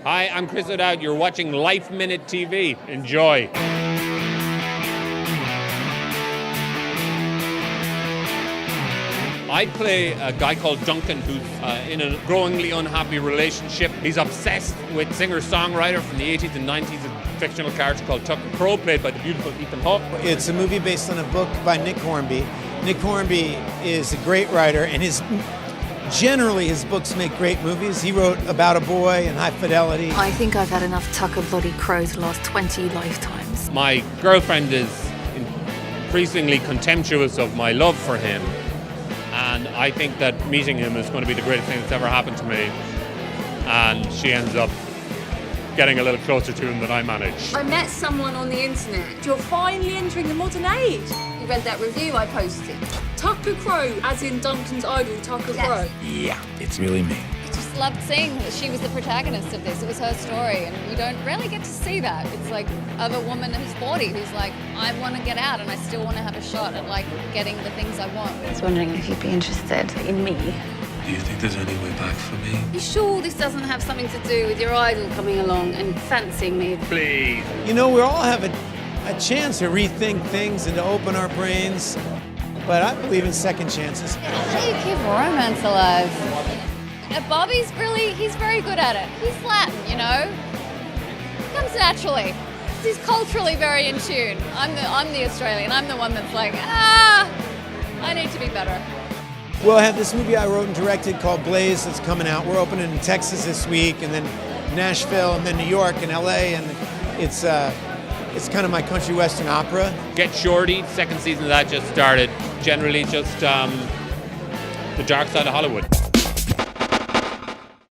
Hi, I'm Chris O'Dowd. You're watching LifeMinute TV. Enjoy. I play a guy called Duncan who's in a growingly unhappy relationship. He's obsessed with singer-songwriter from the 80s and 90s, a fictional character called Tucker Crowe, played by the beautiful Ethan Hawke. It's a movie based on a book by Nick Hornby. Nick Hornby is a great writer, and generally his books make great movies. He wrote About a Boy and High Fidelity. I think I've had enough Tucker bloody Crowe to last 20 lifetimes. My girlfriend is increasingly contemptuous of my love for him. And I think that meeting him is going to be the greatest thing that's ever happened to me. And she ends up getting a little closer to him than I managed. I met someone on the internet. You're finally entering the modern age. You read that review I posted. Tucker Crowe, as in Duncan's idol, Tucker Crowe. Yeah, it's really me. I just loved seeing that she was the protagonist of this. It was her story, and you don't really get to see that. It's like of a woman who's 40 who's like, I want to get out and I still want to have a shot at like getting the things I want. I was wondering if you'd be interested in me. Do you think there's any way back for me? You sure this doesn't have something to do with your idol coming along and fancying me? Please. You know, we all have a chance to rethink things and to open our brains, but I believe in second chances. How do you keep romance alive? Bobby's he's very good at it. He's Latin, you know? It comes naturally. He's culturally very in tune. I'm the Australian. I'm the one that's like, I need to be better. We'll have this movie I wrote and directed called Blaze that's coming out. We're opening in Texas this week, and then Nashville, and then New York and LA, and it's kind of my country western opera. Get Shorty, second season of that just started. Generally just the dark side of Hollywood.